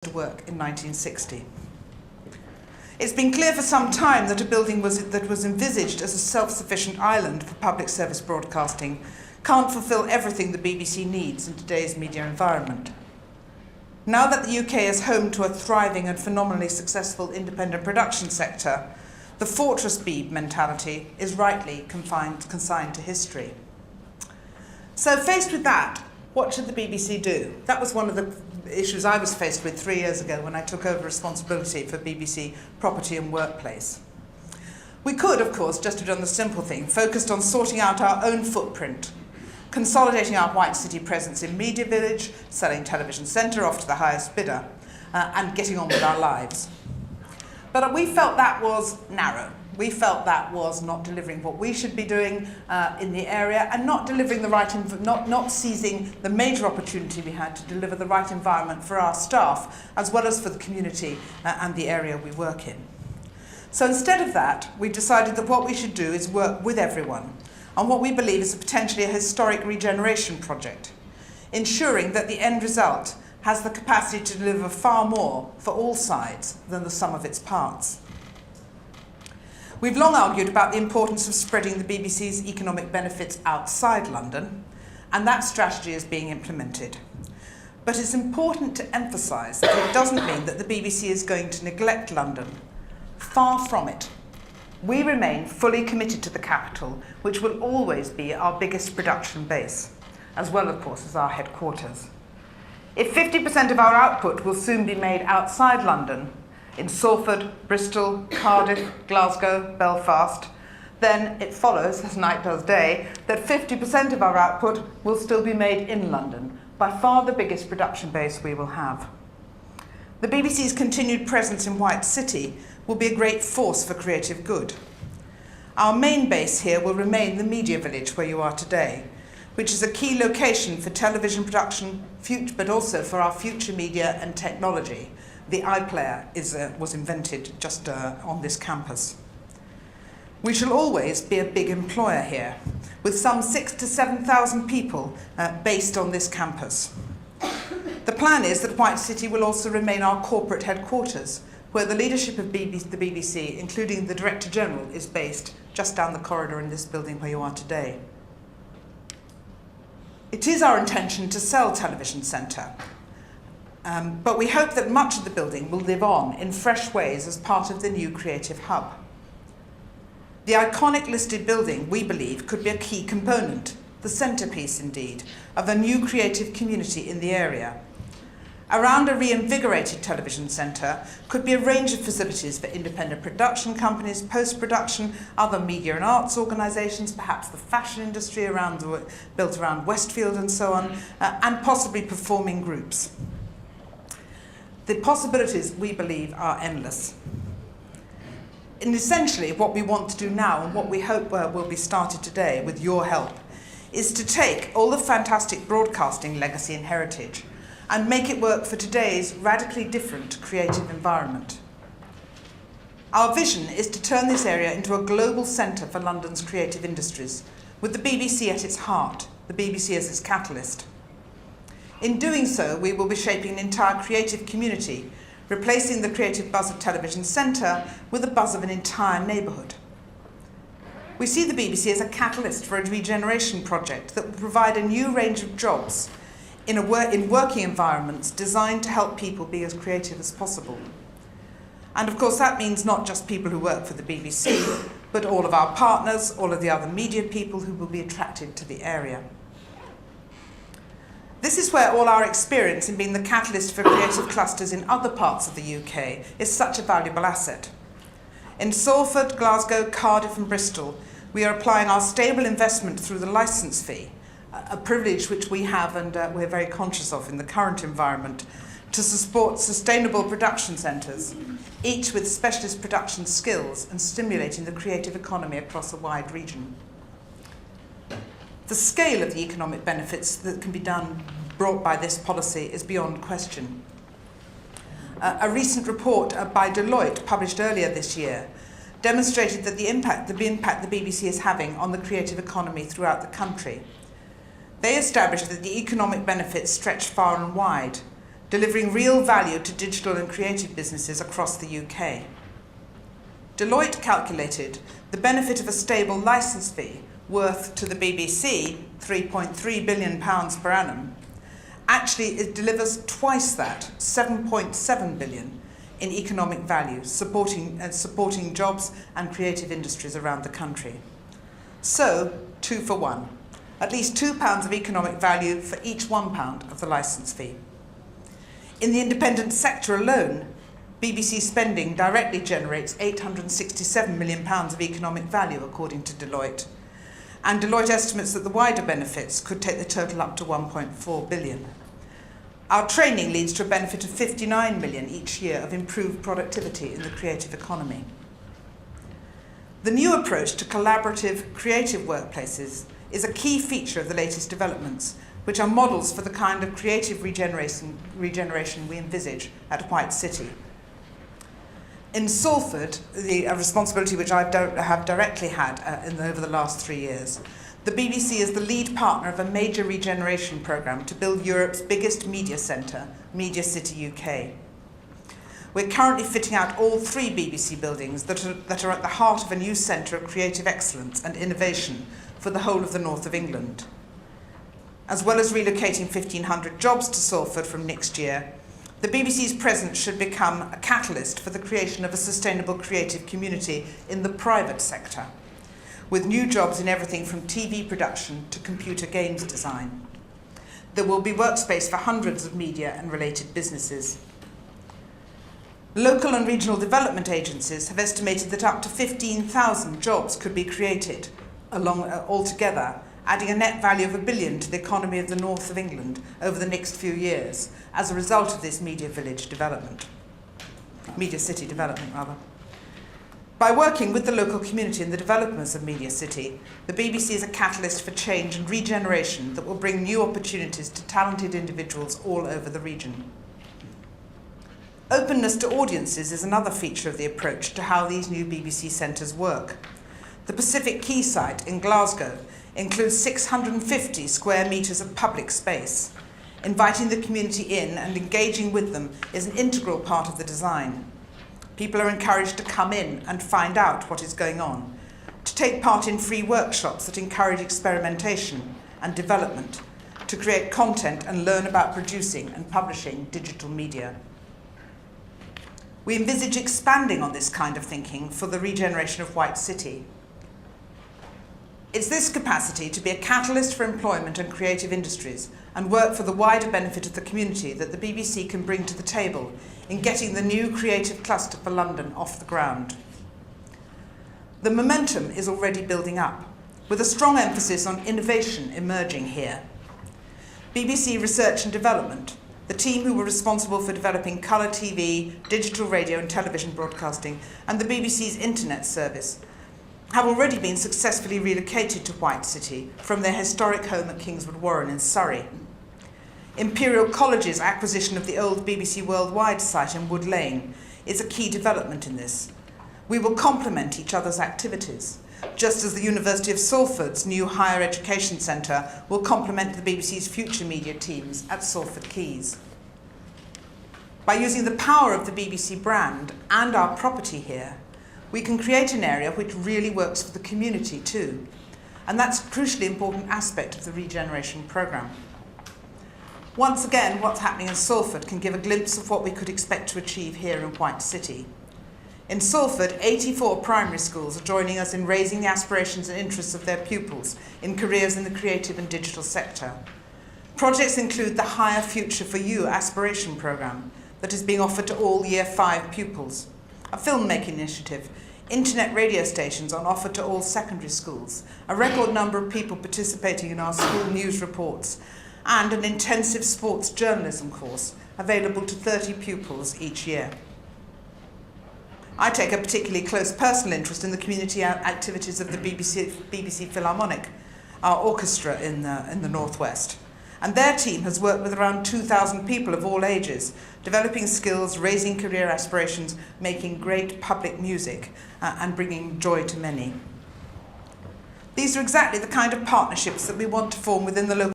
to work in 1960. It's been clear for some time that a building that was envisaged as a self-sufficient island for public service broadcasting can't fulfil everything the BBC needs in today's media environment. Now that the UK is home to a thriving and phenomenally successful independent production sector, the Fortress Beeb mentality is rightly consigned to history. So faced with that, what should the BBC do? That was one of the issues I was faced with 3 years ago when I took over responsibility for BBC Property and Workplace. We could, of course, just have done the simple thing, focused on sorting out our own footprint, consolidating our White City presence in Media Village, selling Television Centre off to the highest bidder, and getting on with our lives. But we felt that was narrow. We felt that was not delivering what we should be doing in the area, and not delivering the right, not seizing the major opportunity we had to deliver the right environment for our staff, as well as for the community and the area we work in. So instead of that, we decided that what we should do is work with everyone on what we believe is potentially a historic regeneration project, ensuring that the end result has the capacity to deliver far more for all sides than the sum of its parts. We've long argued about the importance of spreading the BBC's economic benefits outside London, and that strategy is being implemented. But it's important to emphasise that it doesn't mean that the BBC is going to neglect London. Far from it. We remain fully committed to the capital, which will always be our biggest production base, as well, of course, as our headquarters. If 50% of our output will soon be made outside London, in Salford, Bristol, Cardiff, Glasgow, Belfast, then it follows, as night does day, that 50% of our output will still be made in London, by far the biggest production base we will have. The BBC's continued presence in White City will be a great force for creative good. Our main base here will remain the Media Village where you are today, which is a key location for television production, but also for our future media and technology. The iPlayer was invented just on this campus. We shall always be a big employer here, with some 6,000 to 7,000 people based on this campus. The plan is that White City will also remain our corporate headquarters, where the leadership of the BBC, including the Director General, is based just down the corridor in this building where you are today. It is our intention to sell Television Centre, but we hope that much of the building will live on in fresh ways as part of the new creative hub. The iconic listed building, we believe, could be a key component, the centrepiece indeed, of a new creative community in the area. Around a reinvigorated Television Centre could be a range of facilities for independent production companies, post-production, other media and arts organisations, perhaps the fashion industry built around Westfield and so on, and possibly performing groups. The possibilities, we believe, are endless. And essentially, what we want to do now, and what we hope will be started today with your help, is to take all the fantastic broadcasting legacy and heritage and make it work for today's radically different creative environment. Our vision is to turn this area into a global centre for London's creative industries, with the BBC at its heart, the BBC as its catalyst. In doing so, we will be shaping an entire creative community, replacing the creative buzz of Television Centre with the buzz of an entire neighbourhood. We see the BBC as a catalyst for a regeneration project that will provide a new range of jobs in working environments designed to help people be as creative as possible. And of course that means not just people who work for the BBC, but all of our partners, all of the other media people who will be attracted to the area. This is where all our experience in being the catalyst for creative clusters in other parts of the UK is such a valuable asset. In Salford, Glasgow, Cardiff and Bristol, we are applying our stable investment through the licence fee, a privilege which we have and we're very conscious of in the current environment, to support sustainable production centres, each with specialist production skills and stimulating the creative economy across a wide region. The scale of the economic benefits that can be brought by this policy is beyond question. A recent report by Deloitte, published earlier this year, demonstrated that the impact the BBC is having on the creative economy throughout the country. They established that the economic benefits stretch far and wide, delivering real value to digital and creative businesses across the UK. Deloitte calculated the benefit of a stable licence fee worth to the BBC £3.3 billion per annum. Actually, it delivers twice that, £7.7 billion, in economic value, supporting jobs and creative industries around the country. So, 2 for 1. At least £2 of economic value for each £1 of the licence fee. In the independent sector alone, BBC spending directly generates £867 million of economic value, according to Deloitte. And Deloitte estimates that the wider benefits could take the total up to £1.4 billion. Our training leads to a benefit of £59 million each year of improved productivity in the creative economy. The new approach to collaborative, creative workplaces is a key feature of the latest developments, which are models for the kind of creative regeneration we envisage at White City. In Salford, a responsibility which I have directly had over the last 3 years, the BBC is the lead partner of a major regeneration programme to build Europe's biggest media centre, Media City UK. We're currently fitting out all 3 BBC buildings that are at the heart of a new centre of creative excellence and innovation for the whole of the north of England. As well as relocating 1,500 jobs to Salford from next year, the BBC's presence should become a catalyst for the creation of a sustainable creative community in the private sector, with new jobs in everything from TV production to computer games design. There will be workspace for hundreds of media and related businesses. Local and regional development agencies have estimated that up to 15,000 jobs could be created altogether, adding a net value of £1 billion to the economy of the north of England over the next few years as a result of this Media City development. By working with the local community and the developers of Media City, the BBC is a catalyst for change and regeneration that will bring new opportunities to talented individuals all over the region. Openness to audiences is another feature of the approach to how these new BBC centres work. The Pacific Quay site in Glasgow includes 650 square metres of public space. Inviting the community in and engaging with them is an integral part of the design. People are encouraged to come in and find out what is going on, to take part in free workshops that encourage experimentation and development, to create content and learn about producing and publishing digital media. We envisage expanding on this kind of thinking for the regeneration of White City. It's this capacity to be a catalyst for employment and creative industries and work for the wider benefit of the community that the BBC can bring to the table in getting the new creative cluster for London off the ground. The momentum is already building up, with a strong emphasis on innovation emerging here. BBC Research and Development, the team who were responsible for developing colour TV, digital radio and television broadcasting, and the BBC's internet service, have already been successfully relocated to White City from their historic home at Kingswood Warren in Surrey. Imperial College's acquisition of the old BBC Worldwide site in Wood Lane is a key development in this. We will complement each other's activities, just as the University of Salford's new higher education centre will complement the BBC's future media teams at Salford Quays. By using the power of the BBC brand and our property here, we can create an area which really works for the community too. And that's a crucially important aspect of the regeneration programme. Once again, what's happening in Salford can give a glimpse of what we could expect to achieve here in White City. In Salford, 84 primary schools are joining us in raising the aspirations and interests of their pupils in careers in the creative and digital sector. Projects include the Higher Future for You aspiration programme that is being offered to all Year 5 pupils, a filmmaking initiative, internet radio stations on offer to all secondary schools, a record number of people participating in our school news reports, and an intensive sports journalism course available to 30 pupils each year. I take a particularly close personal interest in the community activities of the BBC Philharmonic, our orchestra in the Northwest. And their team has worked with around 2,000 people of all ages, developing skills, raising career aspirations, making great public music, and bringing joy to many. These are exactly the kind of partnerships that we want to form within the local